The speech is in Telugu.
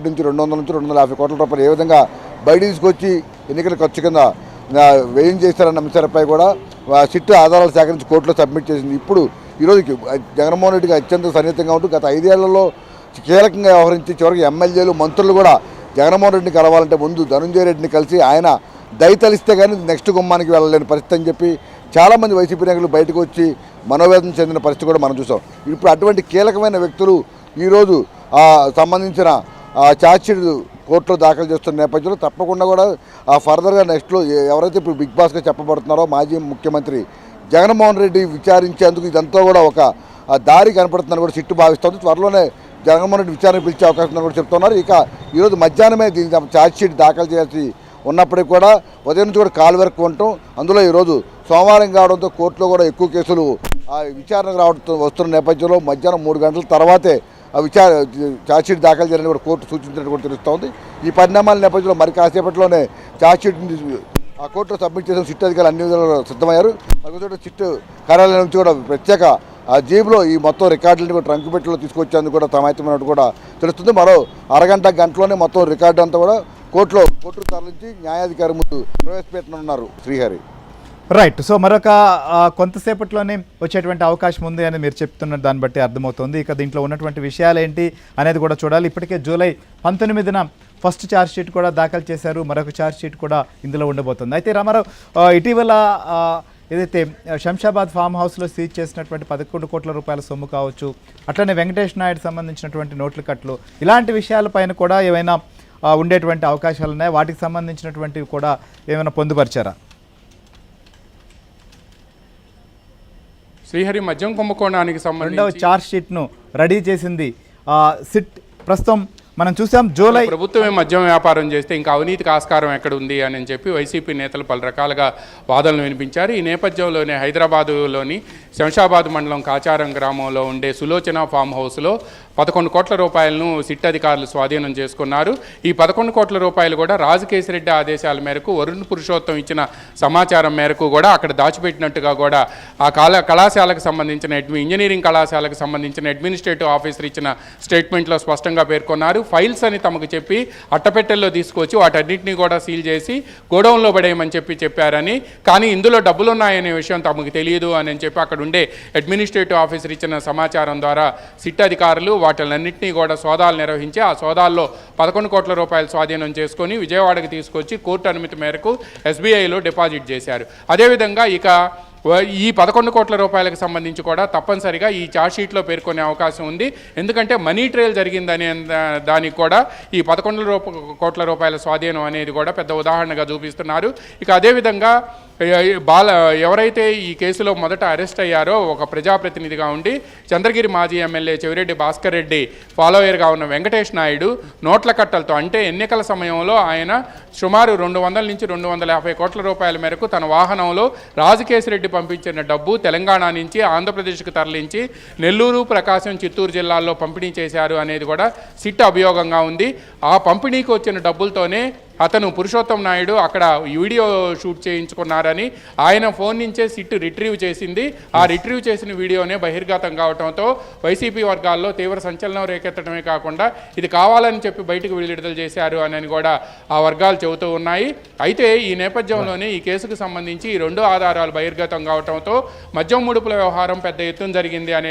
నుంచి 200 నుంచి 250 కోట్ల రూపాయలు ఏ విధంగా బయట తీసుకొచ్చి ఎన్నికల ఖర్చు కింద వ్యయం చేశారన్న అంశాలపై కూడా సిట్ ఆధారాలు సేకరించి కోర్టులో సబ్మిట్ చేసింది. ఇప్పుడు ఈరోజు జగన్మోహన్ రెడ్డికి అత్యంత సన్నిహితంగా ఉంటూ గత 5 ఏళ్లలో కీలకంగా వ్యవహరించి చివరికి ఎమ్మెల్యేలు మంత్రులు కూడా జగన్మోహన్ రెడ్డిని కలవాలంటే ముందు ధనంజయ రెడ్డిని కలిసి ఆయన దయతలిస్తే కానీ నెక్స్ట్ గుమ్మానికి వెళ్ళలేని పరిస్థితి అని చెప్పి చాలామంది వైసీపీ నాయకులు బయటకు వచ్చి మనోవేదన చెందిన పరిస్థితి కూడా మనం చూసాం. ఇప్పుడు అటువంటి కీలకమైన వ్యక్తులు ఈరోజు సంబంధించిన ఛార్జ్షీట్ కోర్టులో దాఖలు చేస్తున్న నేపథ్యంలో తప్పకుండా కూడా ఫర్దర్గా నెక్స్ట్లో ఎవరైతే ఇప్పుడు బిగ్ బాస్గా చెప్పబడుతున్నారో మాజీ ముఖ్యమంత్రి జగన్మోహన్ రెడ్డి విచారించేందుకు ఇదంతా కూడా ఒక దారి కనపడుతుందని కూడా సిట్టు భావిస్తుంది. త్వరలోనే జగన్మోహన్ రెడ్డి విచారణ పిలిచే అవకాశం ఉందని కూడా చెప్తున్నారు. ఇక ఈరోజు మధ్యాహ్నమే దీని ఛార్జ్షీట్ దాఖలు చేయాల్సి ఉన్నప్పటికీ కూడా ఉదయం నుంచి కూడా కాల్ వరకు ఉండటం, అందులో ఈరోజు సోమవారం కావడంతో కోర్టులో కూడా ఎక్కువ కేసులు విచారణకు వస్తున్న నేపథ్యంలో మధ్యాహ్నం 3 గంటల తర్వాతే ఛార్జ్షీట్ దాఖలు చేయాలని కూడా కోర్టు సూచించినట్టు కూడా తెలుస్తోంది. ఈ పరిణామాల నేపథ్యంలో మరి కాసేపట్లోనే ఛార్జ్షీట్ని కోర్టులో సబ్మిట్ చేసిన సిట్ అధికారులు అన్ని విధాలు సిద్ధమయ్యారు. అందులో సిట్ కార్యాలయం నుంచి కూడా ప్రత్యేక జీబులో ఈ మొత్తం రికార్డులను కూడా ట్రంక్ పెట్టిలో తీసుకొచ్చేందుకు కూడా సమాయత్తమైనట్టు కూడా తెలుస్తుంది. మరో గంటలోనే మొత్తం రికార్డు అంతా కూడా కోర్టుకు తరలించి న్యాయాధికారి ముందు ప్రవేశపెట్టనున్నారు. శ్రీహరి రైట్. సో మరొక కొంతసేపట్లోనే వచ్చేటువంటి అవకాశం ఉంది అని మీరు చెప్తున్న దాన్ని బట్టి అర్థమవుతుంది. ఇక దీంట్లో ఉన్నటువంటి విషయాలు ఏంటి అనేది కూడా చూడాలి. ఇప్పటికే జూలై 19న ఫస్ట్ ఛార్జ్షీట్ కూడా దాఖలు చేశారు. మరొక ఛార్జ్షీట్ కూడా ఇందులో ఉండబోతుంది. అయితే రామారావు, ఇటీవల ఏదైతే శంషాబాద్ ఫామ్ హౌస్లో సీజ్ చేసినటువంటి 11 కోట్ల రూపాయల సొమ్ము కావచ్చు, అట్లనే వెంకటేష్ నాయుడు సంబంధించినటువంటి నోట్ల కట్లు, ఇలాంటి విషయాలపైన కూడా ఏమైనా ఉండేటువంటి అవకాశాలు ఉన్నాయి? వాటికి సంబంధించినటువంటివి కూడా ఏమైనా పొందుపరిచారా? శ్రీహరి, మద్యం కుంభకోణానికి సంబంధించి రెండవ ఛార్జ్షీట్ను రెడీ చేసింది సిట్. ప్రస్తుతం మనం చూసాం జూలై ప్రభుత్వమే మద్యం వ్యాపారం చేస్తే ఇంకా అవినీతికి ఆస్కారం ఎక్కడ ఉంది అని చెప్పి వైసీపీ నేతలు పలు రకాలుగా వాదనలు వినిపించారు. ఈ నేపథ్యంలోనే హైదరాబాదులోని శంషాబాద్ మండలం కాచారం గ్రామంలో ఉండే సులోచన ఫామ్ హౌస్లో 11 కోట్ల రూపాయలను సిట్ అధికారులు స్వాధీనం చేసుకున్నారు. ఈ 11 కోట్ల రూపాయలు కూడా రాజకేశిరెడ్డి ఆదేశాల మేరకు వరుణ్ పురుషోత్తం ఇచ్చిన సమాచారం మేరకు కూడా అక్కడ దాచిపెట్టినట్టుగా కూడా ఆ కళాశాలకు సంబంధించిన ఇంజనీరింగ్ కళాశాలకు సంబంధించిన అడ్మినిస్ట్రేటివ్ ఆఫీసర్ ఇచ్చిన స్టేట్మెంట్లో స్పష్టంగా పేర్కొన్నారు. ఫైల్స్ అని తమకు చెప్పి అట్టపెట్టెల్లో తీసుకొచ్చి వాటన్నింటినీ కూడా సీల్ చేసి గోడౌన్లో పడేయమని చెప్పారని, కానీ ఇందులో డబ్బులు ఉన్నాయనే విషయం తమకు తెలియదు అని చెప్పి అక్కడ ఉండే అడ్మినిస్ట్రేటివ్ ఆఫీసర్ ఇచ్చిన సమాచారం ద్వారా సిట్ అధికారులు వాటిలన్నింటినీ కూడా సోదాలు నిర్వహించి ఆ సోదాల్లో 11 కోట్ల రూపాయలు స్వాధీనం చేసుకొని విజయవాడకు తీసుకొచ్చి కోర్టు అనుమతి మేరకు ఎస్బీఐలో డిపాజిట్ చేశారు. అదేవిధంగా ఇక ఈ 11 కోట్ల రూపాయలకు సంబంధించి కూడా తప్పనిసరిగా ఈ ఛార్జ్షీట్లో పేర్కొనే అవకాశం ఉంది. ఎందుకంటే మనీ ట్రయల్ జరిగిందనే దానికి కూడా ఈ 11 కోట్ల రూపాయల స్వాధీనం అనేది కూడా పెద్ద ఉదాహరణగా చూపిస్తున్నారు. ఇక అదేవిధంగా ఎవరైతే ఈ కేసులో మొదట అరెస్ట్ అయ్యారో ఒక ప్రజాప్రతినిధిగా ఉండి చంద్రగిరి మాజీ ఎమ్మెల్యే చెవిరెడ్డి భాస్కర్ రెడ్డి ఫాలోయర్గా ఉన్న వెంకటేష్ నాయుడు నోట్ల కట్టలతో, అంటే ఎన్నికల సమయంలో ఆయన సుమారు 200 నుంచి 250 కోట్ల రూపాయల మేరకు తన వాహనంలో రాజకేశిరెడ్డి పంపించిన డబ్బు తెలంగాణ నుంచి ఆంధ్రప్రదేశ్కు తరలించి నెల్లూరు, ప్రకాశం, చిత్తూరు జిల్లాల్లో పంపిణీ చేశారు అనేది కూడా సిట్ అభియోగంగా ఉంది. ఆ పంపిణీకి వచ్చిన డబ్బులతోనే అతను పురుషోత్తం నాయుడు అక్కడ వీడియో షూట్ చేయించుకున్నారని ఆయన ఫోన్ నుంచే సిట్ రిట్రీవ్ చేసింది. ఆ రిట్రీవ్ చేసిన వీడియోనే బహిర్గతం కావడంతో వైసీపీ వర్గాల్లో తీవ్ర సంచలనం రేకెత్తడమే కాకుండా ఇది కావాలని చెప్పి బయటకు విడుదల చేశారు అని కూడా ఆ వర్గాలు చెబుతూ ఉన్నాయి. అయితే ఈ నేపథ్యంలోనే ఈ కేసుకు సంబంధించి ఈ 2 ఆధారాలు బహిర్గతం కావడంతో మద్యం ముడుపుల వ్యవహారం పెద్ద ఎత్తున జరిగింది అనేది